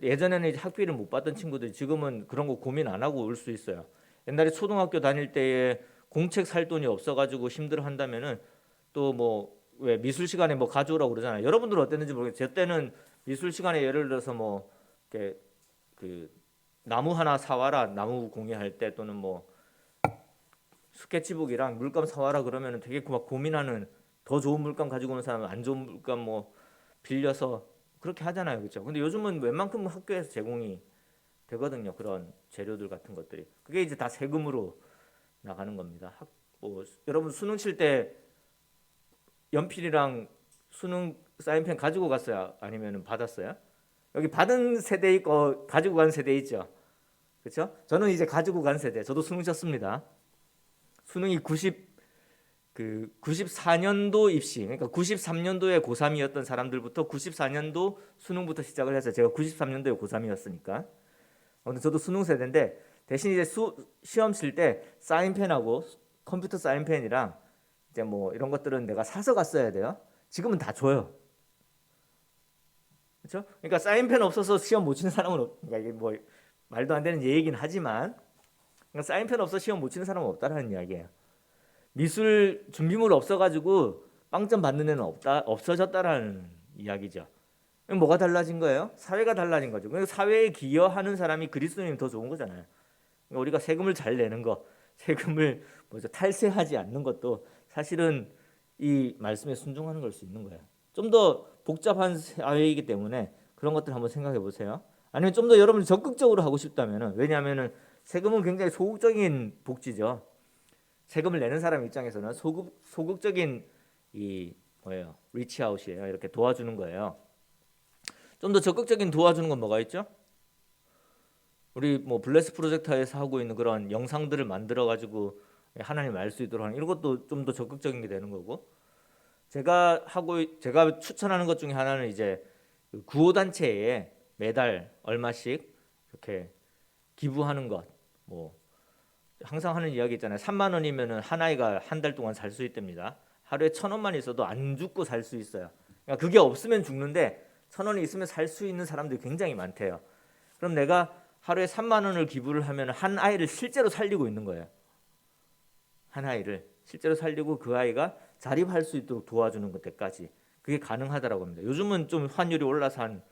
예전에는 이제 학비를 못 받던 친구들이 지금은 그런 거 고민 안 하고 올 수 있어요. 옛날에 초등학교 다닐 때에 공책 살 돈이 없어가지고 힘들어 한다면은 또 뭐 왜 미술 시간에 뭐 가져오라고 그러잖아요. 여러분들은 어땠는지 모르겠어요. 제 때는 미술 시간에 예를 들어서 뭐 이렇게 그 나무 하나 사와라, 나무 공예할 때, 또는 뭐 스케치북이랑 물감 사와라 그러면은 되게 막 고민하는, 더 좋은 물감 가지고 오는 사람은 안 좋은 물감 뭐 빌려서 그렇게 하잖아요, 그렇죠? 근데 요즘은 웬만큼 학교에서 제공이 되거든요, 그런 재료들 같은 것들이. 그게 이제 다 세금으로 나가는 겁니다. 뭐 여러분 수능 칠 때 연필이랑 수능 사인펜 가지고 갔어요? 아니면 받았어요? 여기 받은 세대 있고 가지고 간 세대 있죠, 그렇죠? 저는 이제 가지고 간 세대. 저도 수능 쳤습니다. 수능이 94년도 입시, 그러니까 93년도에 고3이었던 사람들부터 94년도 수능부터 시작을 해서 제가 93년도에 고3이었으니까. 근데 저도 수능 세대인데 대신 이제 시험 칠 때 사인펜하고 컴퓨터 사인펜이랑 이제 뭐 이런 것들은 내가 사서 갔어야 돼요. 지금은 다 줘요. 그렇죠? 그러니까 사인펜 없어서 시험 못 치는 사람은 그러니까 이게 뭐 말도 안 되는 얘기긴 하지만, 그러니까 사인펜 없어 시험 못 치는 사람은 없다라는 이야기예요. 미술 준비물 없어가지고 빵점 받는 애는 없어졌다라는 이야기죠. 뭐가 달라진 거예요? 사회가 달라진 거죠. 그러니까 사회에 기여하는 사람이 그리스도인이 더 좋은 거잖아요. 그러니까 우리가 세금을 잘 내는 거, 세금을 탈세하지 않는 것도 사실은 이 말씀에 순종하는 걸 수 있는 거예요. 좀 더 복잡한 사회이기 때문에 그런 것들 한번 생각해 보세요. 아니면 좀 더 여러분이 적극적으로 하고 싶다면은, 왜냐하면은 세금은 굉장히 소극적인 복지죠. 세금을 내는 사람 입장에서는 소극적인 이 뭐예요? 리치아웃이에요. 이렇게 도와주는 거예요. 좀 더 적극적인 도와주는 건 뭐가 있죠? 우리 뭐 블레스 프로젝터에서 하고 있는 그런 영상들을 만들어 가지고 하나님 알 수 있도록 하는, 이런 것도 좀 더 적극적인 게 되는 거고, 제가 추천하는 것 중에 하나는 이제 구호 단체에 매달 얼마씩 이렇게 기부하는 것. 뭐 항상 하는 이야기 있잖아요. 3만 원이면은 한 아이가 한 달 동안 살 수 있답니다. 하루에 1,000원만 있어도 안 죽고 살 수 있어요. 그러니까 그게 없으면 죽는데 1,000원이 있으면 살 수 있는 사람들이 굉장히 많대요. 그럼 내가 하루에 3만 원을 기부를 하면 한 아이를 실제로 살리고 있는 거예요. 한 아이를 실제로 살리고 그 아이가 자립할 수 있도록 도와주는 것까지 그게 가능하다라고 합니다. 요즘은 좀 환율이 올라서 한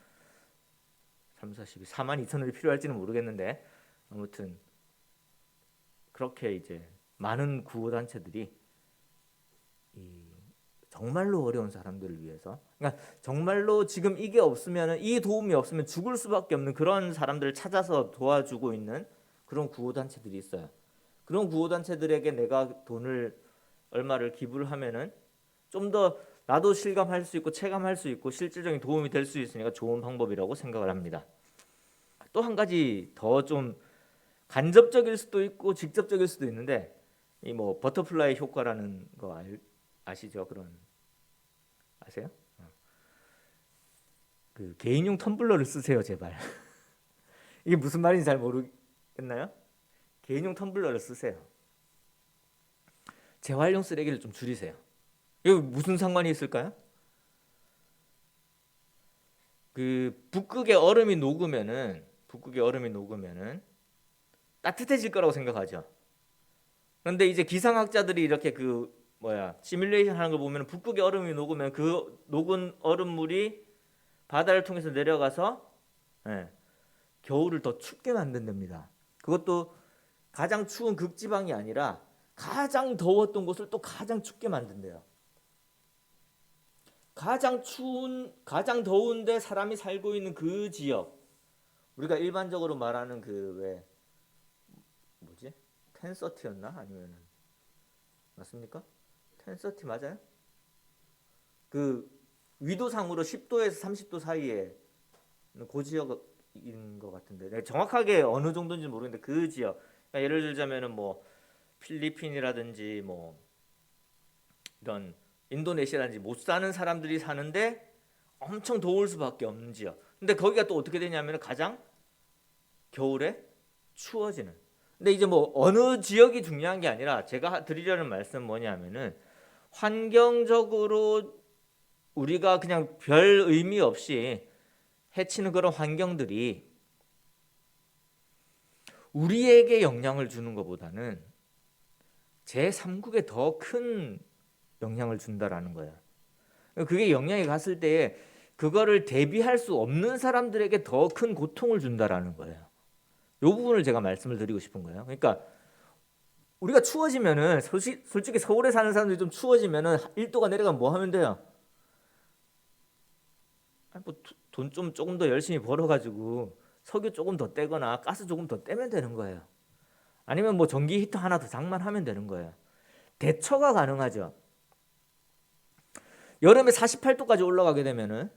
3, 40, 4만 2천 원이 필요할지는 모르겠는데, 아무튼 그렇게 이제 많은 구호 단체들이 정말로 어려운 사람들을 위해서, 그러니까 정말로 지금 이게 없으면, 이 도움이 없으면 죽을 수밖에 없는 그런 사람들을 찾아서 도와주고 있는 그런 구호 단체들이 있어요. 그런 구호 단체들에게 내가 돈을 얼마를 기부를 하면은 좀 더 나도 실감할 수 있고 체감할 수 있고 실질적인 도움이 될 수 있으니까 좋은 방법이라고 생각을 합니다. 또 한 가지 더 좀 간접적일 수도 있고 직접적일 수도 있는데, 이 뭐 버터플라이 효과라는 거 아시죠? 그런 아세요? 그 개인용 텀블러를 쓰세요, 제발. 이게 무슨 말인지 잘 모르겠나요? 개인용 텀블러를 쓰세요. 재활용 쓰레기를 좀 줄이세요. 이거 무슨 상관이 있을까요? 북극의 얼음이 녹으면은 따뜻해질 거라고 생각하죠. 그런데 이제 기상학자들이 이렇게 시뮬레이션 하는 걸 보면 북극의 얼음이 녹으면 그 녹은 얼음물이 바다를 통해서 내려가서 겨울을 더 춥게 만든답니다. 그것도 가장 추운 극지방이 아니라 가장 더웠던 곳을 또 가장 춥게 만든대요. 가장 더운데 사람이 살고 있는 그 지역, 우리가 일반적으로 말하는 1030였나? 아니면 맞습니까? 1030 맞아요? 그 위도상으로 10도에서 30도 사이에 그 지역인 것 같은데 내가 정확하게 어느 정도인지 모르겠는데 그 지역 그러니까 예를 들자면은 뭐 필리핀이라든지 뭐 이런 인도네시아라든지 못 사는 사람들이 사는데 엄청 더울 수밖에 없는 지역. 근데 거기가 또 어떻게 되냐면 가장 겨울에 추워지는. 근데 이제 뭐 어느 지역이 중요한 게 아니라 제가 드리려는 말씀은 뭐냐면은 환경적으로 우리가 그냥 별 의미 없이 해치는 그런 환경들이 우리에게 영향을 주는 것보다는 제3국에 더 큰 영향을 준다라는 거예요. 그게 영향이 갔을 때에 그거를 대비할 수 없는 사람들에게 더 큰 고통을 준다라는 거예요. 이 부분을 제가 말씀을 드리고 싶은 거예요. 그러니까 우리가 추워지면은 솔직히 서울에 사는 사람들이 좀 추워지면은 1도가 내려가면 뭐 하면 돼요? 뭐돈 좀 조금 더 열심히 벌어가지고 석유 조금 더 떼거나 가스 조금 더 떼면 되는 거예요. 아니면 뭐 전기 히터 하나 더 장만하면 되는 거예요. 대처가 가능하죠. 여름에 48도까지 올라가게 되면은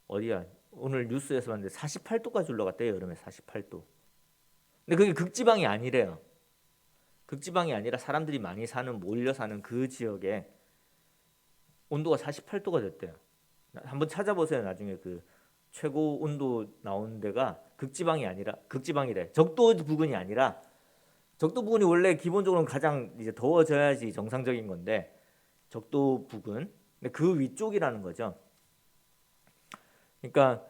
어디야? 오늘 뉴스에서 봤는데 48도까지 올라갔대요. 여름에 48도. 근데 그게 극지방이 아니래요. 극지방이 아니라 사람들이 많이 사는 몰려 사는 그 지역에 온도가 48도가 됐대요. 한번 찾아보세요. 나중에 그 최고 온도 나온 데가 극지방이 아니라 극지방이래. 적도 부근이 아니라 적도 부근이 원래 기본적으로 가장 이제 더워져야지 정상적인 건데 적도 부근. 근데 그 위쪽이라는 거죠. 그러니까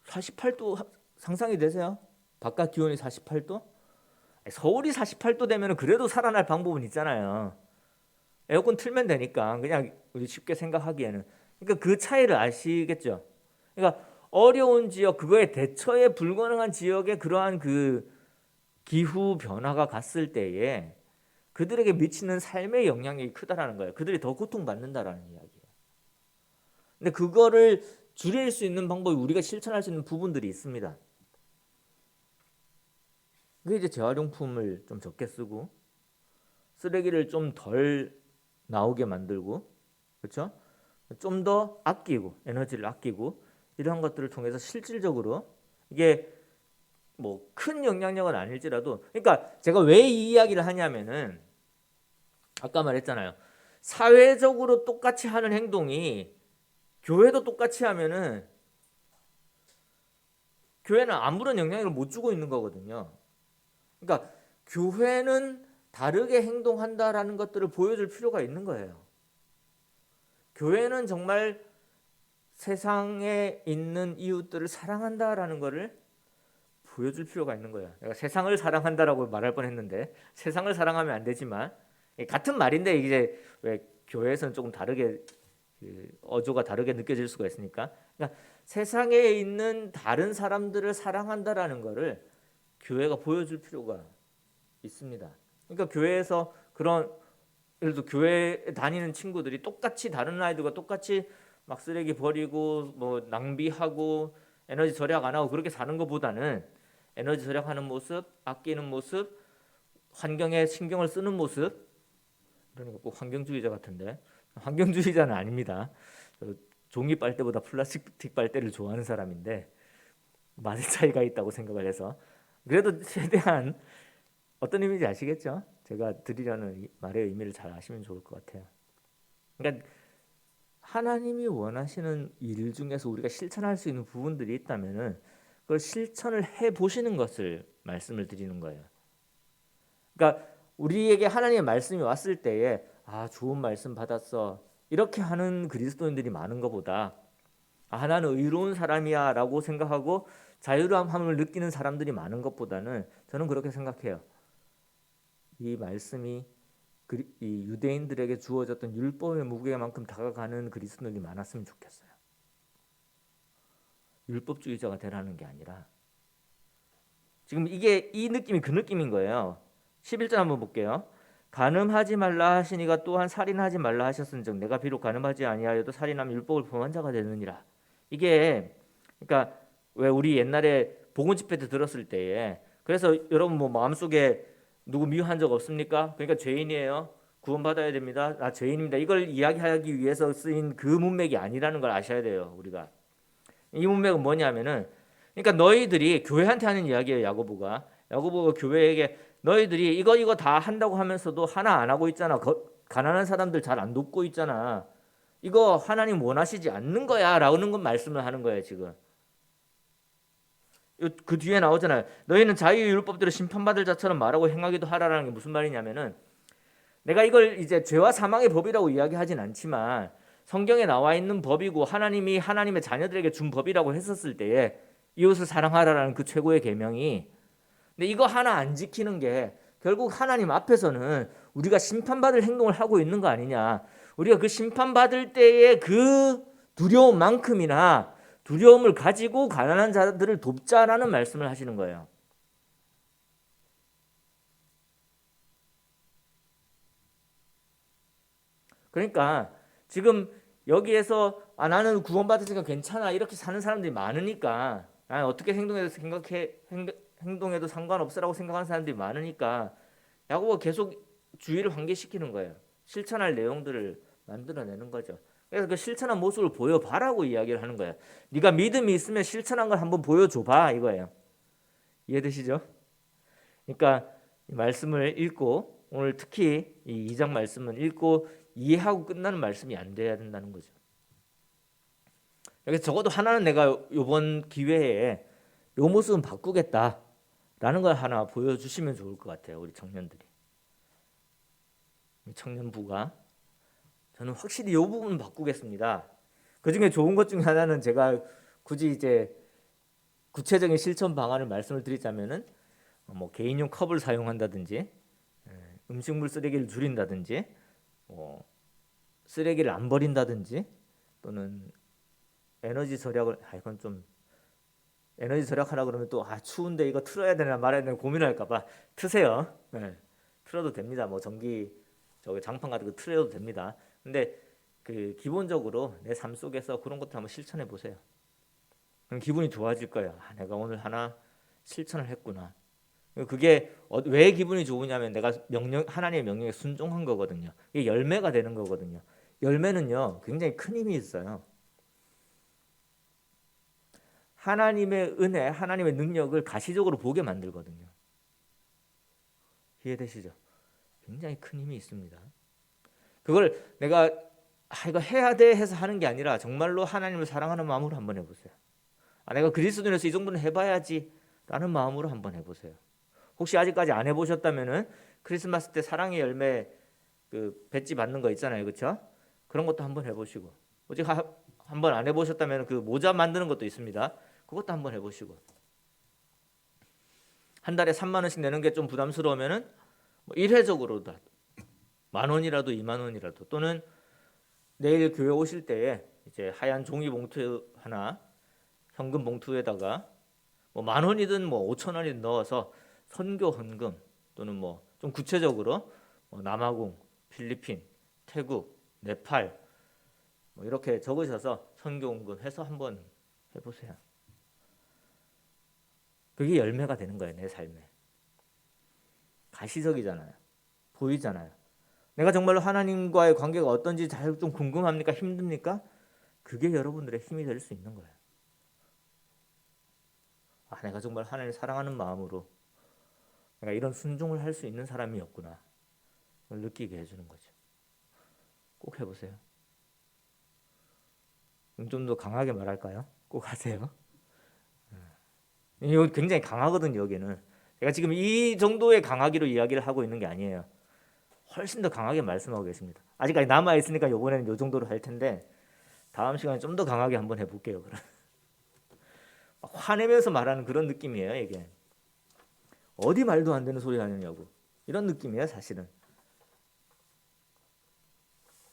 48도 상상이 되세요? 바깥 기온이 48도? 서울이 48도 되면 그래도 살아날 방법은 있잖아요. 에어컨 틀면 되니까 그냥 우리 쉽게 생각하기에는 그러니까 그 차이를 아시겠죠? 그러니까 어려운 지역 그거에 대처에 불가능한 지역에 그러한 그 기후 변화가 갔을 때에 그들에게 미치는 삶의 영향이 크다라는 거예요. 그들이 더 고통받는다라는 이야기예요. 근데 그거를 줄일 수 있는 방법이 우리가 실천할 수 있는 부분들이 있습니다. 그게 이제 재활용품을 좀 적게 쓰고 쓰레기를 좀 덜 나오게 만들고 그렇죠? 좀 더 아끼고 에너지를 아끼고 이런 것들을 통해서 실질적으로 이게 뭐 큰 영향력은 아닐지라도 그러니까 제가 왜 이 이야기를 하냐면은 아까 말했잖아요. 사회적으로 똑같이 하는 행동이 교회도 똑같이 하면은 교회는 아무런 영향력을 못 주고 있는 거거든요. 그러니까 교회는 다르게 행동한다라는 것들을 보여줄 필요가 있는 거예요. 교회는 정말 세상에 있는 이웃들을 사랑한다라는 것을 보여줄 필요가 있는 거예요. 내가 세상을 사랑한다라고 말할 뻔했는데 세상을 사랑하면 안 되지만 같은 말인데 이제 왜 교회에서는 조금 다르게 어조가 다르게 느껴질 수가 있으니까 그러니까 세상에 있는 다른 사람들을 사랑한다라는 것을 교회가 보여줄 필요가 있습니다. 그러니까 교회에서 그런 예를 들어 교회 다니는 친구들이 똑같이 다른 아이들과 똑같이 막 쓰레기 버리고 뭐 낭비하고 에너지 절약 안 하고 그렇게 사는 것보다는 에너지 절약하는 모습, 아끼는 모습, 환경에 신경을 쓰는 모습. 그러니까 꼭 환경주의자 같은데 환경주의자는 아닙니다. 종이 빨대보다 플라스틱 빨대를 좋아하는 사람인데 맛의 차이가 있다고 생각을 해서 그래도 최대한 어떤 의미인지 아시겠죠? 제가 드리려는 말의 의미를 잘 아시면 좋을 것 같아요. 그러니까 하나님이 원하시는 일 중에서 우리가 실천할 수 있는 부분들이 있다면은 그걸 실천을 해 보시는 것을 말씀을 드리는 거예요. 그러니까 우리에게 하나님의 말씀이 왔을 때에 아 좋은 말씀 받았어 이렇게 하는 그리스도인들이 많은 것보다 아 나는 의로운 사람이야라고 생각하고 자유로움을 느끼는 사람들이 많은 것보다는 저는 그렇게 생각해요. 이 말씀이 이 유대인들에게 주어졌던 율법의 무게만큼 다가가는 그리스도인이 많았으면 좋겠어요. 율법주의자가 되라는 게 아니라 지금 이게 이 느낌이 그 느낌인 거예요. 11절 한번 볼게요. 간음하지 말라 하시니가 또한 살인하지 말라 하셨은즉 내가 비록 간음하지 아니하여도 살인하면 율법을 범한 자가 되느니라. 이게 그러니까 왜 우리 옛날에 복음 집회 때 들었을 때에 그래서 여러분 뭐 마음속에 누구 미워한 적 없습니까? 그러니까 죄인이에요. 구원받아야 됩니다. 나 죄인입니다. 이걸 이야기하기 위해서 쓰인 그 문맥이 아니라는 걸 아셔야 돼요. 우리가. 이 문맥은 뭐냐면은 그러니까 너희들이 교회한테 하는 이야기예요. 야고보가 교회에게 너희들이 이거 다 한다고 하면서도 하나 안 하고 있잖아. 가난한 사람들 잘 안 돕고 있잖아. 이거 하나님 원하시지 않는 거야 라는 건 말씀을 하는 거예요. 지금 그 뒤에 나오잖아요. 너희는 자유율법대로 심판받을 자처럼 말하고 행하기도 하라라는 게 무슨 말이냐면은 내가 이걸 이제 죄와 사망의 법이라고 이야기하진 않지만 성경에 나와 있는 법이고 하나님이 하나님의 자녀들에게 준 법이라고 했었을 때에 이웃을 사랑하라라는 그 최고의 계명이, 근데 이거 하나 안 지키는 게 결국 하나님 앞에서는 우리가 심판받을 행동을 하고 있는 거 아니냐. 우리가 그 심판받을 때의 그 두려움만큼이나 두려움을 가지고 가난한 자들을 돕자라는 말씀을 하시는 거예요. 그러니까 지금 여기에서 나는 구원받았으니까 괜찮아 이렇게 사는 사람들이 많으니까, 어떻게 행동해도 상관없으라고 생각하는 사람들이 많으니까 야고보가 계속 주의를 환기시키는 거예요. 실천할 내용들을 만들어내는 거죠. 그래서 그 실천한 모습을 보여봐라고 이야기를 하는 거예요. 네가 믿음이 있으면 실천한 걸 한번 보여줘봐 이거예요. 이해되시죠? 그러니까 이 말씀을 읽고 오늘 특히 이 2장 말씀은 읽고 이해하고 끝나는 말씀이 안 돼야 된다는 거죠. 그래서 적어도 하나는 내가 이번 기회에 요 모습은 바꾸겠다라는 걸 하나 보여주시면 좋을 것 같아요. 우리 청년들이. 청년부가 저는 확실히 이 부분은 바꾸겠습니다. 그 중에 좋은 것 중에 하나는 제가 굳이 이제 구체적인 실천 방안을 말씀을 드리자면은 뭐 개인용 컵을 사용한다든지, 음식물 쓰레기를 줄인다든지, 쓰레기를 안 버린다든지, 또는 에너지 절약을 이건 좀 에너지 절약하라 그러면 또 추운데 이거 틀어야 되나 말아야 되나 고민할까봐 트세요. 네, 틀어도 됩니다. 뭐 전기 저기 장판 같은 거 틀어도 됩니다. 근데 그 기본적으로 내 삶 속에서 그런 것도 한번 실천해 보세요. 그럼 기분이 좋아질 거예요. 내가 오늘 하나 실천을 했구나. 그게 왜 기분이 좋으냐면 내가 하나님의 명령에 순종한 거거든요. 이게 열매가 되는 거거든요. 열매는요 굉장히 큰 힘이 있어요. 하나님의 은혜, 하나님의 능력을 가시적으로 보게 만들거든요. 이해되시죠? 굉장히 큰 힘이 있습니다. 그걸 내가 이거 해야 돼 해서 하는 게 아니라 정말로 하나님을 사랑하는 마음으로 한번 해보세요. 내가 그리스도인으로서 이 정도는 해봐야지 라는 마음으로 한번 해보세요. 혹시 아직까지 안 해보셨다면은 크리스마스 때 사랑의 열매 그 배지 받는 거 있잖아요, 그렇죠? 그런 것도 한번 해보시고, 오직 한번 안 해보셨다면 그 모자 만드는 것도 있습니다. 그것도 한번 해보시고, 한 달에 3만 원씩 내는 게 좀 부담스러우면은 뭐 일회적으로도 10,000원이라도 20,000원이라도, 또는 내일 교회 오실 때에 이제 하얀 종이 봉투 하나 현금 봉투에다가 뭐 10,000원이든 뭐 5,000원이든 넣어서 선교 헌금, 또는 뭐 좀 구체적으로 남아공, 필리핀, 태국, 네팔 뭐 이렇게 적으셔서 선교 헌금 해서 한번 해보세요. 그게 열매가 되는 거예요. 내 삶에. 가시적이잖아요. 보이잖아요. 내가 정말로 하나님과의 관계가 어떤지 잘 좀 궁금합니까? 힘듭니까? 그게 여러분들의 힘이 될 수 있는 거예요. 내가 정말 하나님을 사랑하는 마음으로 내가 이런 순종을 할 수 있는 사람이었구나 그걸 느끼게 해주는 거죠. 꼭 해보세요. 좀 더 강하게 말할까요? 꼭 하세요. 이거 굉장히 강하거든요. 여기는 제가 지금 이 정도의 강하기로 이야기를 하고 있는 게 아니에요. 훨씬 더 강하게 말씀하고 계십니다. 아직까지 남아 있으니까 이번에는 이 정도로 할 텐데 다음 시간에 좀 더 강하게 한번 해볼게요. 그럼. 화내면서 말하는 그런 느낌이에요. 이게 어디 말도 안 되는 소리 하느냐고 이런 느낌이에요. 사실은.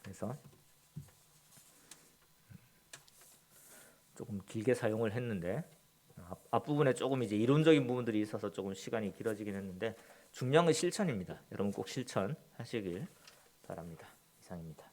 그래서 조금 길게 사용을 했는데 앞부분에 조금 이제 이론적인 부분들이 있어서 조금 시간이 길어지긴 했는데 중요한 건 실천입니다. 여러분 꼭 실천하시길 바랍니다. 이상입니다.